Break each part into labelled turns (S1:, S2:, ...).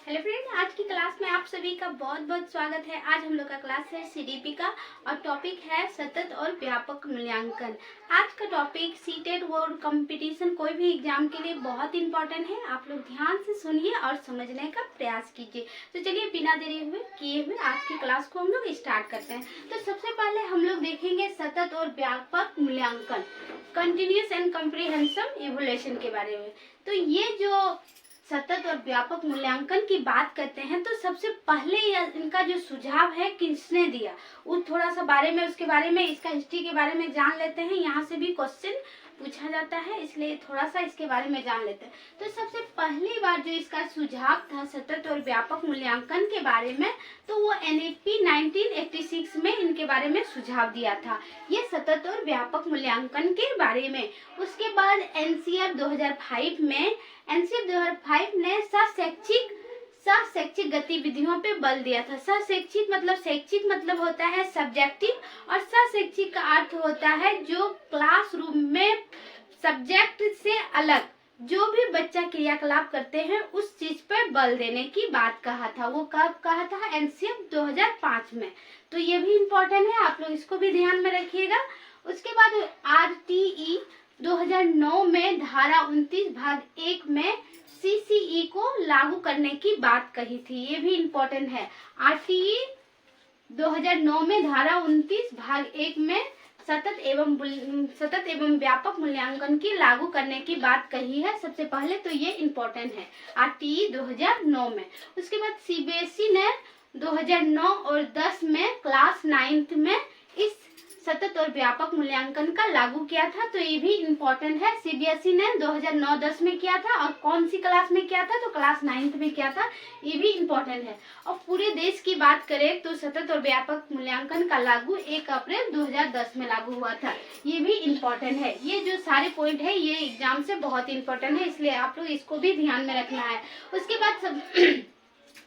S1: Hello friend, आज की class में आप सभी का बहुत बहुत स्वागत है। आज हम लोग का क्लास है सीडीपी का और टॉपिक है सतत और व्यापक मूल्यांकन। आज का टॉपिक सीटेट बोर्ड कंपटीशन कोई भी एग्जाम के लिए बहुत इंपॉर्टेंट है। आप लोग ध्यान से सुनिए और समझने का प्रयास कीजिए। तो चलिए बिना देरी किए हुए आज की क्लास को हम लोग स्टार्ट करते हैं। तो सबसे पहले हम लोग देखेंगे सतत और व्यापक मूल्यांकन, कंटिन्यूस एंड कॉम्प्रिहेंसिव इवैल्यूएशन के बारे में। तो ये जो सतत और व्यापक मूल्यांकन की बात करते हैं तो सबसे पहले इनका जो सुझाव है किसने दिया, वो थोड़ा सा बारे में उसके बारे में इसका हिस्ट्री के बारे में जान लेते हैं। यहाँ से भी क्वेश्चन पूछा जाता है, इसलिए थोड़ा सा इसके बारे में जान लेते हैं। तो सबसे पहली बार जो इसका सुझाव था सतत और व्यापक मूल्यांकन के बारे में, तो वो एनईपी 1986 में इनके बारे में सुझाव दिया था, ये सतत और व्यापक मूल्यांकन के बारे में। उसके बाद एनसीएफ 2005 में ने शैक्षिक गतिविधियों पे बल दिया था। शैक्षिक मतलब होता है सब्जेक्टिव, और शैक्षिक का अर्थ होता है जो क्लासरूम में सब्जेक्ट से अलग जो भी बच्चा क्रियाकलाप करते हैं उस चीज पर बल देने की बात कहा था। वो कब कहा था? एनसीएफ 2005 में। तो ये भी इम्पोर्टेंट है, आप लोग इसको भी ध्यान में रखिएगा। उसके बाद आरटीई 2009 में धारा 29 भाग 1 में सीसीई को लागू करने की बात कही थी, ये भी इम्पोर्टेंट है। आरटीई 2009 में धारा 29 भाग 1 में सतत एवं व्यापक मूल्यांकन की लागू करने की बात कही है सबसे पहले, तो ये इम्पोर्टेंट है आरटीई 2009 में। उसके बाद सीबीएसई ने 2009 और 10 में क्लास 9th में इस सतत और व्यापक मूल्यांकन का लागू किया था, तो ये भी इम्पोर्टेंट है। सीबीएसई ने 2009-10 में किया था, और कौन सी क्लास में किया था? तो क्लास 9th में किया था, ये भी इम्पोर्टेंट है। और पूरे देश की बात करें तो सतत और व्यापक मूल्यांकन का लागू 1 अप्रैल 2010 में लागू हुआ था, ये भी इम्पोर्टेंट है। ये जो सारे पॉइंट है ये एग्जाम से बहुत इम्पोर्टेंट है, इसलिए आप लोग इसको भी ध्यान में रखना है। उसके बाद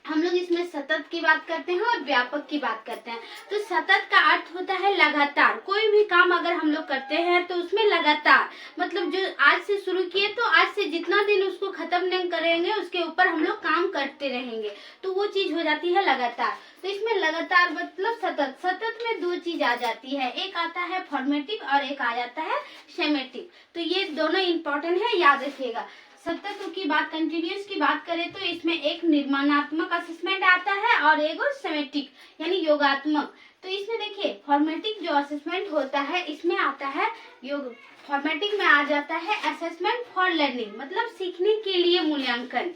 S1: हम लोग इसमें सतत की बात करते हैं और व्यापक की बात करते हैं। तो सतत का अर्थ होता है लगातार, कोई भी काम अगर हम लोग करते हैं तो उसमें लगातार मतलब जो आज से शुरू किए तो आज से जितना दिन उसको खत्म नहीं करेंगे उसके ऊपर हम लोग काम करते रहेंगे, तो वो चीज हो जाती है लगातार। तो इसमें लगातार मतलब सतत में दो चीज आ जाती है, एक आता है फॉर्मेटिव और एक आ जाता है सेमेटिव। तो ये दोनों इम्पोर्टेंट है, याद रखिएगा। सतत की बात, कंटिन्यूस की बात करें तो इसमें एक निर्माणात्मक असेसमेंट आता है और एक सेमेटिक यानी योगात्मक। तो इसमें देखिए फॉर्मेटिक जो असेसमेंट होता है इसमें आता है योग, फॉर्मेटिक में आ जाता है असेसमेंट फॉर लर्निंग मतलब सीखने के लिए मूल्यांकन।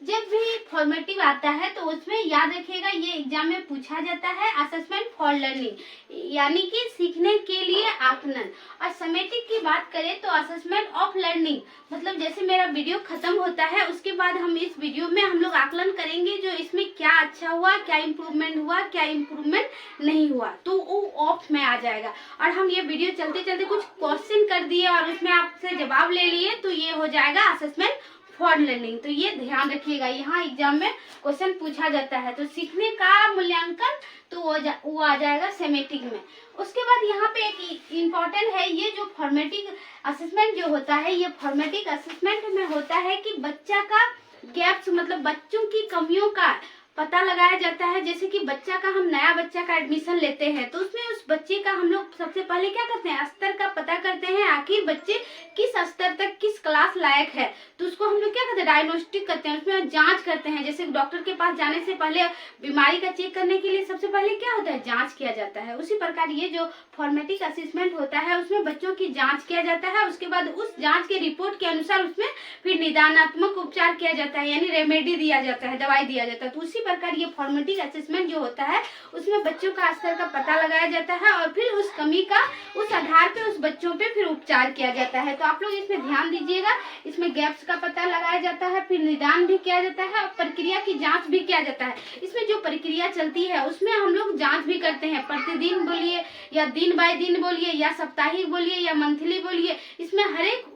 S1: जब भी फॉर्मेटिव आता है तो उसमें याद रखिएगा ये एग्जाम में पूछा जाता है असेसमेंट फॉर लर्निंग यानी कि सीखने के लिए आकलन। और समेटिक की बात करें तो असेसमेंट ऑफ लर्निंग मतलब जैसे मेरा वीडियो खत्म होता है उसके बाद हम इस वीडियो में हम लोग आकलन करेंगे जो इसमें क्या अच्छा हुआ, क्या इम्प्रूवमेंट हुआ, क्या इम्प्रूवमेंट नहीं हुआ, तो वो ऑफ में आ जाएगा। और हम ये वीडियो चलते चलते कुछ क्वेश्चन कर दिए और उसमें आपसे जवाब ले लिए तो ये हो जाएगा असेसमेंट फॉर लर्निंग। तो ये ध्यान रखिएगा, यहाँ एग्जाम में क्वेश्चन पूछा जाता है। तो सीखने का मूल्यांकन तो वो आ जाएगा सेमेटिक में। उसके बाद यहाँ पे एक इम्पोर्टेंट है, ये जो फॉर्मेटिक असेसमेंट जो होता है ये फॉर्मेटिक असेसमेंट में होता है कि बच्चा का गैप्स मतलब बच्चों की कमियों का पता लगाया जाता है। जैसे कि बच्चा का हम नया बच्चा का एडमिशन लेते हैं तो उसमें उस बच्चे का हम लोग सबसे पहले क्या करते हैं, स्तर का पता करते हैं, आखिर बच्चे किस स्तर तक किस क्लास लायक है, तो उसको हम लोग क्या करते हैं, डायग्नोस्टिक करते हैं, उसमें जांच करते हैं। जैसे डॉक्टर के पास जाने से पहले बीमारी का चेक करने के लिए सबसे पहले क्या होता है, जाँच किया जाता है। उसी प्रकार ये जो फॉर्मेटिक असेसमेंट होता है उसमें बच्चों की जाँच किया जाता है। उसके बाद उस जाँच के रिपोर्ट के अनुसार उसमें फिर निदानात्मक उपचार किया जाता है यानी रेमेडी दिया जाता है, दवाई दिया जाता है। तो उसी प्रकार ये फॉर्मेटिक असेसमेंट जो होता है उसमें बच्चों का स्तर का पता लगाया जाता है और फिर उस कमी का उस आधार पे उस बच्चों पे फिर उपचार किया जाता है। तो आप लोग इसमें ध्यान दीजिएगा, इसमें गैप्स का पता लगाया जाता है, फिर निदान भी किया जाता है और प्रक्रिया की जांच भी किया जाता है। इसमें जो प्रक्रिया चलती है उसमें हम लोग जांच भी करते हैं, प्रतिदिन बोलिए या दिन बाय दिन बोलिए या साप्ताहिक बोलिए या मंथली बोलिए, इसमें हर एक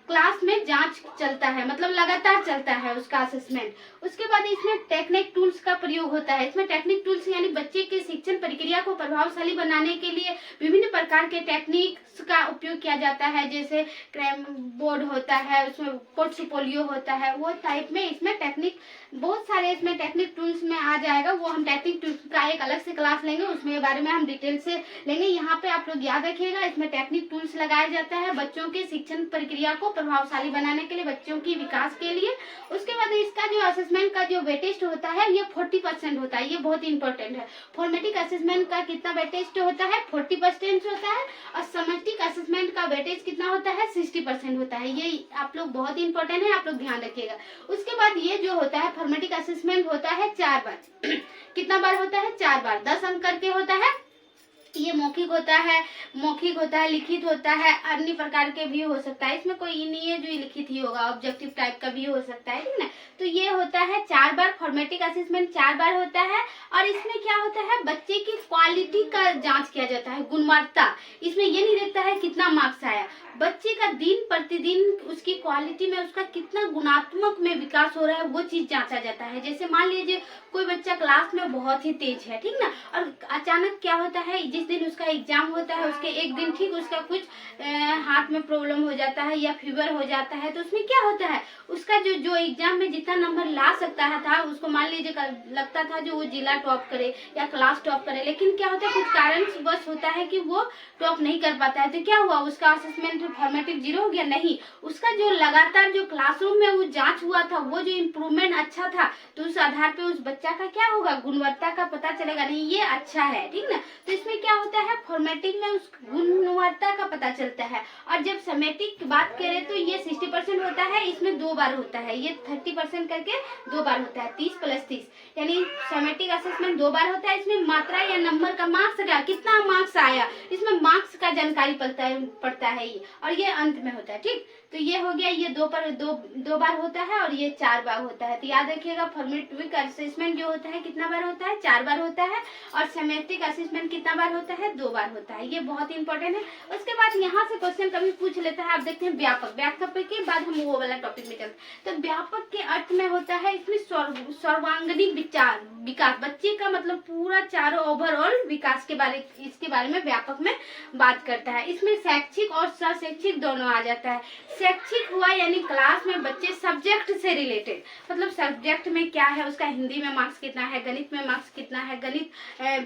S1: क्लास में जांच चलता है मतलब लगातार चलता है उसका असेसमेंट। उसके बाद इसमें टेक्निक टूल्स का प्रयोग होता है। इसमें टेक्निक टूल्स यानी बच्चे के शिक्षण प्रक्रिया को प्रभावशाली बनाने के लिए विभिन्न प्रकार के टेक्निक्स का उपयोग किया जाता है। जैसे क्रैम बोर्ड होता है, उसमें पोर्टफोलियो होता है, वो टाइप में इसमें टेक्निक बहुत सारे इसमें टेक्निक टूल्स में आ जाएगा, वो हम टेक्निक टूल्स का एक अलग से क्लास लेंगे, उसमें बारे में हम डिटेल से लेंगे। यहाँ पे आप लोग याद रखिएगा, इसमें टेक्निक टूल्स लगाया जाता है बच्चों के शिक्षण प्रक्रिया को प्रभावशाली बनाने के लिए, बच्चों की विकास के लिए। उसके बाद इसका जो असेसमेंट का जो वेटेज होता है ये 40% होता है, ये बहुत इंपॉर्टेंट है। फॉर्मेटिक असेसमेंट का कितना वेटेज होता है, 40% होता है, और समेटिक असेसमेंट का वेटेज कितना होता है, 60% होता है। ये आप लोग बहुत इंपॉर्टेंट है, आप लोग ध्यान रखिएगा। उसके बाद ये जो होता है फॉर्मेटिक असेसमेंट होता है 4 बार कितना बार होता है, 4 बार, 10 अंक करके होता है। ये मौखिक होता है, लिखित होता है, अन्य प्रकार के भी हो सकता है। इसमें कोई नहीं है जो लिखित ही होगा, ऑब्जेक्टिव टाइप का भी हो सकता है, ठीक ना। तो ये होता है 4 बार, फॉर्मेटिक असेसमेंट 4 बार होता है। और इसमें क्या होता है, बच्चे की क्वालिटी का जांच किया जाता है, गुणवत्ता। इसमें ये नहीं देखता है कितना मार्क्स आया, बच्चे का दिन प्रतिदिन उसकी क्वालिटी में उसका कितना गुणात्मक में विकास हो रहा है, वो चीज जांचा जाता है। जैसे मान लीजिए कोई बच्चा क्लास में बहुत ही तेज है, ठीक ना, और अचानक क्या होता है, जिस दिन उसका एग्जाम होता है उसके एक दिन ठीक उसका कुछ हाथ में प्रॉब्लम हो जाता है या फीवर हो जाता है, तो उसमें क्या होता है, उसका जो एग्जाम में जितना नंबर ला सकता था, उसको मान लीजिए लगता था जो वो जिला टॉप करे या क्लास टॉप करे, लेकिन क्या होता है कुछ कारण बस होता है कि वो टॉप नहीं कर पाता है। तो क्या हुआ, उसका असेसमेंट फॉर्मेटिव 0 हो गया? नहीं, उसका जो लगातार जो क्लासरूम में वो जांच हुआ था, वो जो इम्प्रूवमेंट अच्छा था, तो उस आधार पे उस बच्चा का क्या होगा, गुणवत्ता का पता चलेगा, नहीं ये अच्छा है, ठीक ना। तो इसमें क्या होता है, फॉर्मेटिव में उस गुणवत्ता का पता चलता है। और जब समेटिक की बात करें तो ये 60% होता है, इसमें 2 बार होता है, ये 30% करके 2 बार होता है, 30 + 30, यानी समेटिक असेसमेंट 2 बार होता है। इसमें मात्रा या नंबर का मार्क्स का कितना मार्क्स आया, इसमें मार्क्स का जानकारी पड़ता है ये, और ये अंत में होता है, ठीक। तो ये हो गया, ये 2 बार होता है और ये 4 बार होता है। तो याद रखिएगा, फॉर्मेटिव असेसमेंट जो होता है कितना बार होता है, 4 बार होता है, और समेटिक असेसमेंट कितना बार होता है, 2 बार होता है। ये बहुत इंपॉर्टेंट है। उसके बाद यहाँ से क्वेश्चन कभी पूछ लेता है, आप देखते हैं व्यापक, व्यापक के बाद हम वो वाला टॉपिक में चलते। तो व्यापक के अर्थ में होता है इसमें सर्वांगीण विकास, बच्चे का मतलब पूरा चारों ओवरऑल विकास के बारे, इसके बारे में व्यापक में बात करता है। इसमें शैक्षिक और सशैक्षिक दोनों आ जाता है। शैक्षिक हुआ यानी क्लास में बच्चे सब्जेक्ट से रिलेटेड, मतलब सब्जेक्ट में क्या है, उसका हिंदी में मार्क्स कितना है, गणित में मार्क्स कितना है, गणित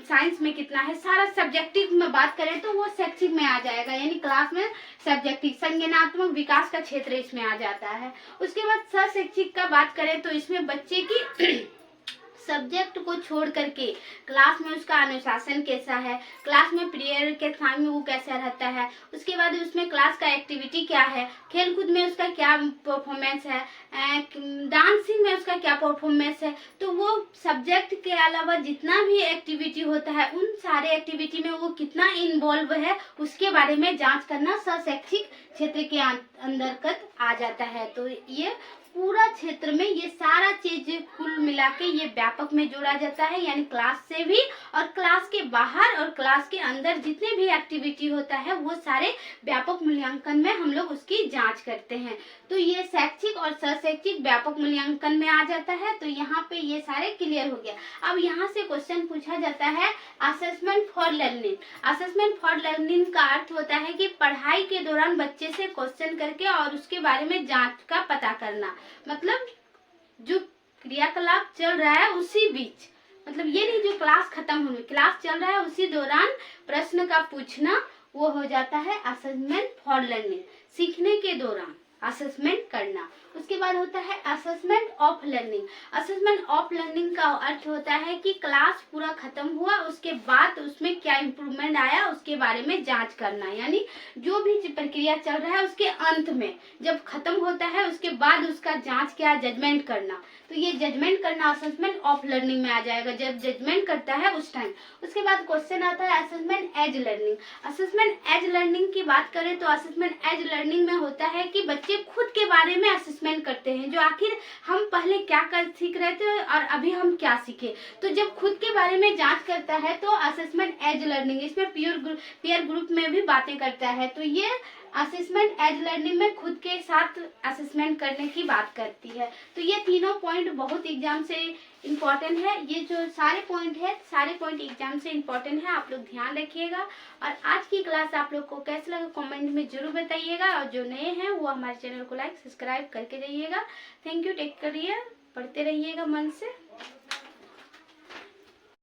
S1: साइंस में कितना है, सारा सब्जेक्टिव में बात करें तो वो शैक्षिक में आ जाएगा, यानी क्लास में सब्जेक्टिव संज्ञानात्मक विकास का क्षेत्र इसमें आ जाता है। उसके बाद सशैक्षिक का बात करें तो इसमें बच्चे की सब्जेक्ट को छोड़ करके क्लास में उसका अनुशासन कैसा है, क्लास में पीरियड के टाइम में वो कैसा रहता है, उसके बाद उसमें क्लास का एक्टिविटी क्या है, खेलकूद में उसका क्या परफॉर्मेंस है, डांसिंग में उसका क्या परफॉर्मेंस है। तो वो सब्जेक्ट के अलावा जितना भी एक्टिविटी होता है, उन सारे एक्टिविटी में वो कितना इन्वॉल्व है, उसके बारे में जांच करना सशैक्षिक क्षेत्र के अंतर्गत आ जाता है। तो ये पूरा क्षेत्र में ये सारा चीज कुल मिला के ये व्यापक में जोड़ा जाता है, यानी क्लास से भी और क्लास के बाहर और क्लास के अंदर जितने भी एक्टिविटी होता है वो सारे व्यापक मूल्यांकन में हम लोग उसकी जांच करते हैं। तो ये शैक्षिक और सशैक्षिक व्यापक मूल्यांकन में आ जाता है। तो यहाँ पे ये सारे क्लियर हो गया। अब यहाँ से क्वेश्चन पूछा जाता है assessment for learning. Assessment for learning का अर्थ होता है कि पढ़ाई के दौरान बच्चे से क्वेश्चन करके और उसके बारे में जांच का पता करना, मतलब जो क्रियाकलाप चल रहा है उसी बीच, मतलब ये नहीं जो क्लास खत्म हुई, क्लास चल रहा है उसी दौरान प्रश्न का पूछना, वो हो जाता है असेसमेंट फॉर लर्निंग। सीखने के दौरान असेसमेंट करना। उसके बाद होता है assessment of learning. Assessment of learning का अर्थ होता है कि क्लास पूरा खत्म हुआ, उसके बाद उसमें क्या इम्प्रूवमेंट आया उसके बारे में जांच करना, यानी जो भी प्रक्रिया चल रहा है उसके अंत में जब खत्म होता है उसके बाद उसका जांच क्या, जजमेंट करना। तो ये जजमेंट करना असेसमेंट ऑफ लर्निंग में आ जाएगा, जब जजमेंट करता है उस टाइम। उसके बाद क्वेश्चन आता है assessment as learning. Assessment as learning की बात करें तो असेसमेंट एज लर्निंग में होता है कि बच्चे खुद के बारे में असेसमेंट करते हैं, जो आखिर हम पहले क्या कर सीख रहे थे और अभी हम क्या सीखे। तो जब खुद के बारे में जांच करता है तो असेसमेंट एज लर्निंग, इसमें पीयर ग्रुप में भी बातें करता है। तो ये असेसमेंट एज लर्निंग में खुद के साथ असेसमेंट करने की बात करती है। तो ये तीनों पॉइंट बहुत एग्जाम से इम्पोर्टेंट है। ये जो सारे पॉइंट है, सारे पॉइंट एग्जाम से इम्पोर्टेंट है, आप लोग ध्यान रखिएगा। और आज की क्लास आप लोग को कैसा लगा कमेंट में जरूर बताइएगा, और जो नए हैं वो हमारे चैनल को लाइक सब्सक्राइब करके जाइएगा। Thank you, take care. पढ़ते रहिएगा मन से।